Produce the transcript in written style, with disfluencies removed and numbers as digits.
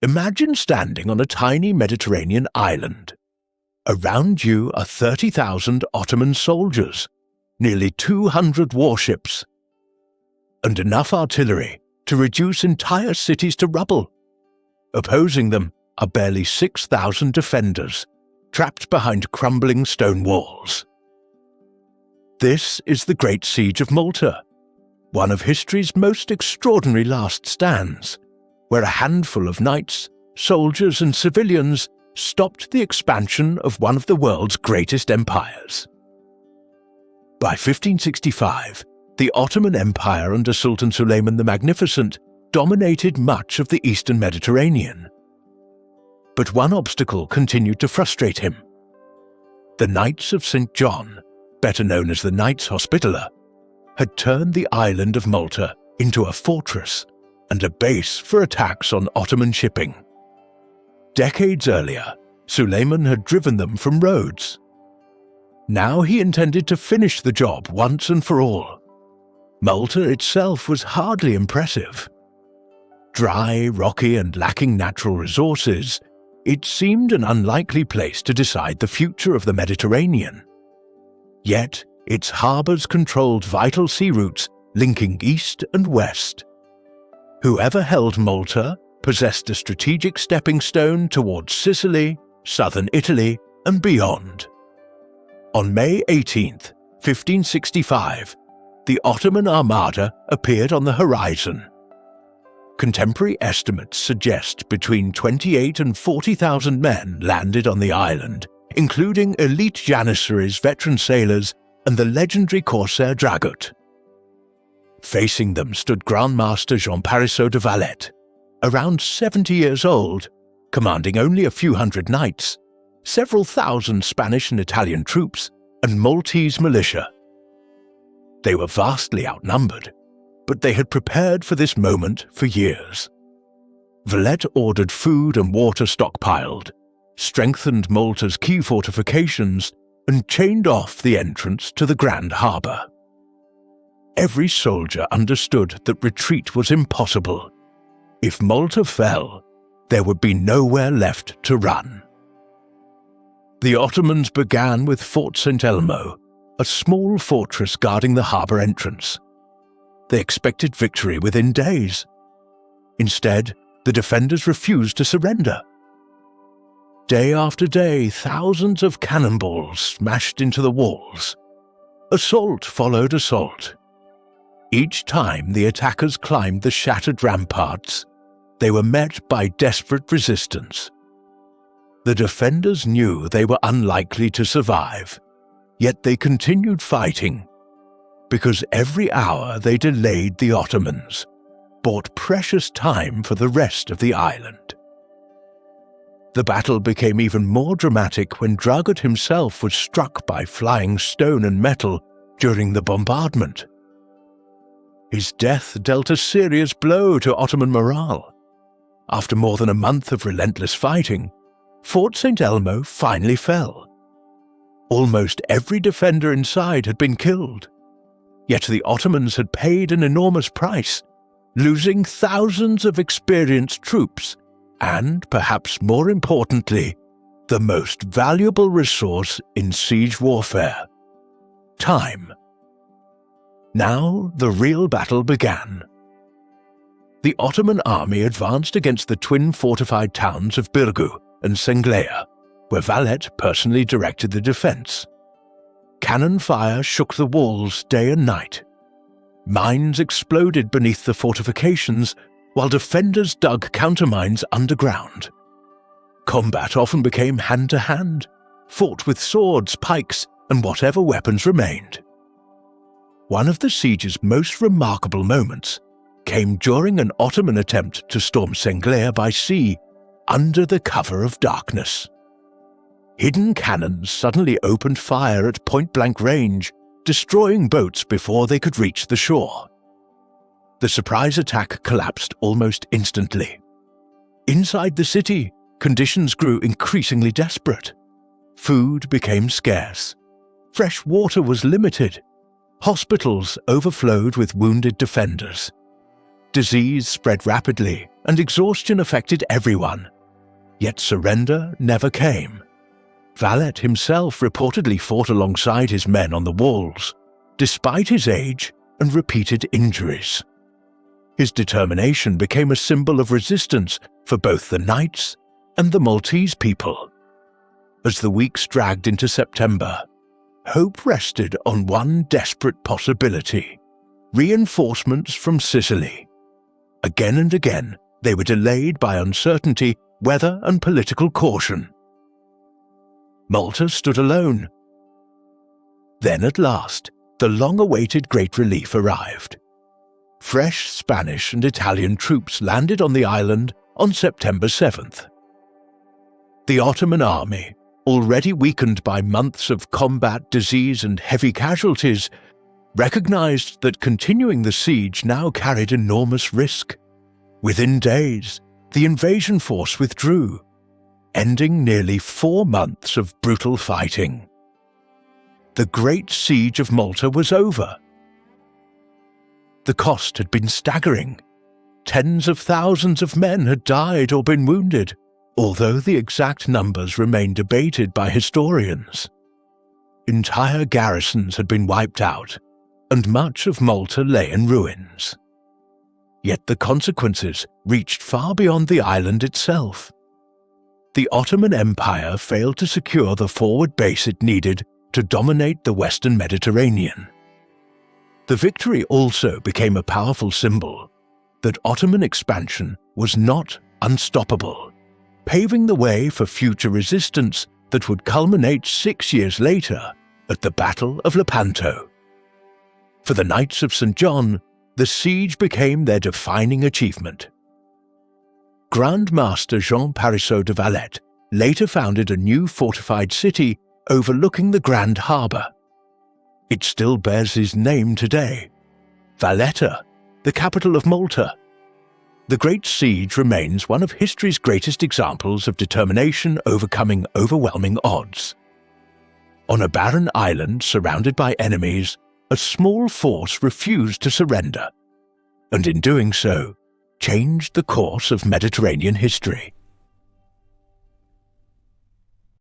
Imagine standing on a tiny Mediterranean island. Around you are 30,000 Ottoman soldiers, nearly 200 warships, and enough artillery to reduce entire cities to rubble. Opposing them are barely 6,000 defenders, trapped behind crumbling stone walls. This is the Great Siege of Malta, one of history's most extraordinary last stands, where a handful of knights, soldiers and civilians stopped the expansion of one of the world's greatest empires. By 1565, the Ottoman Empire under Sultan Suleiman the Magnificent dominated much of the eastern Mediterranean. But one obstacle continued to frustrate him. The Knights of St. John, better known as the Knights Hospitaller, had turned the island of Malta into a fortress and a base for attacks on Ottoman shipping. Decades earlier, Suleiman had driven them from Rhodes. Now he intended to finish the job once and for all. Malta itself was hardly impressive. Dry, rocky, and lacking natural resources, it seemed an unlikely place to decide the future of the Mediterranean. Yet, its harbours controlled vital sea routes linking east and west. Whoever held Malta possessed a strategic stepping stone towards Sicily, southern Italy, and beyond. On May 18, 1565, the Ottoman Armada appeared on the horizon. Contemporary estimates suggest between 28,000 and 40,000 men landed on the island, including elite Janissaries, veteran sailors, and the legendary corsair Dragut. Facing them stood Grand Master Jean Parisot de Valette, around 70 years old, commanding only a few hundred knights, several thousand Spanish and Italian troops, and Maltese militia. They were vastly outnumbered, but they had prepared for this moment for years. Valette ordered food and water stockpiled, strengthened Malta's key fortifications, and chained off the entrance to the Grand Harbour. Every soldier understood that retreat was impossible. If Malta fell, there would be nowhere left to run. The Ottomans began with Fort St. Elmo, a small fortress guarding the harbour entrance. They expected victory within days. Instead, the defenders refused to surrender. Day after day, thousands of cannonballs smashed into the walls. Assault followed assault. Each time the attackers climbed the shattered ramparts, they were met by desperate resistance. The defenders knew they were unlikely to survive, yet they continued fighting, because every hour they delayed the Ottomans bought precious time for the rest of the island. The battle became even more dramatic when Dragut himself was struck by flying stone and metal during the bombardment. His death dealt a serious blow to Ottoman morale. After more than a month of relentless fighting, Fort St. Elmo finally fell. Almost every defender inside had been killed, yet the Ottomans had paid an enormous price, losing thousands of experienced troops and, perhaps more importantly, the most valuable resource in siege warfare: time. Now the real battle began. The Ottoman army advanced against the twin fortified towns of Birgu and Senglea, where Valette personally directed the defence. Cannon fire shook the walls day and night. Mines exploded beneath the fortifications, while defenders dug countermines underground. Combat often became hand-to-hand, fought with swords, pikes, and whatever weapons remained. One of the siege's most remarkable moments came during an Ottoman attempt to storm Senglea by sea under the cover of darkness. Hidden cannons suddenly opened fire at point-blank range, destroying boats before they could reach the shore. The surprise attack collapsed almost instantly. Inside the city, conditions grew increasingly desperate. Food became scarce. Fresh water was limited. Hospitals overflowed with wounded defenders. Disease spread rapidly, and exhaustion affected everyone, yet surrender never came. Valette himself reportedly fought alongside his men on the walls, despite his age and repeated injuries. His determination became a symbol of resistance for both the knights and the Maltese people. As the weeks dragged into September, hope rested on one desperate possibility: reinforcements from Sicily. Again and again, they were delayed by uncertainty, weather, and political caution. Malta stood alone. Then at last, the long-awaited Great Relief arrived. Fresh Spanish and Italian troops landed on the island on September 7th. The Ottoman army, already weakened by months of combat, disease, and heavy casualties, recognized that continuing the siege now carried enormous risk. Within days, the invasion force withdrew, ending nearly 4 months of brutal fighting. The Great Siege of Malta was over. The cost had been staggering. Tens of thousands of men had died or been wounded, although the exact numbers remain debated by historians. Entire garrisons had been wiped out, and much of Malta lay in ruins. Yet the consequences reached far beyond the island itself. The Ottoman Empire failed to secure the forward base it needed to dominate the Western Mediterranean. The victory also became a powerful symbol that Ottoman expansion was not unstoppable, paving the way for future resistance that would culminate 6 years later at the Battle of Lepanto. For the Knights of St. John, the siege became their defining achievement. Grand Master Jean Parisot de Valette later founded a new fortified city overlooking the Grand Harbour. It still bears his name today, Valette, the capital of Malta. The Great Siege remains one of history's greatest examples of determination overcoming overwhelming odds. On a barren island surrounded by enemies, a small force refused to surrender, and in doing so, changed the course of Mediterranean history.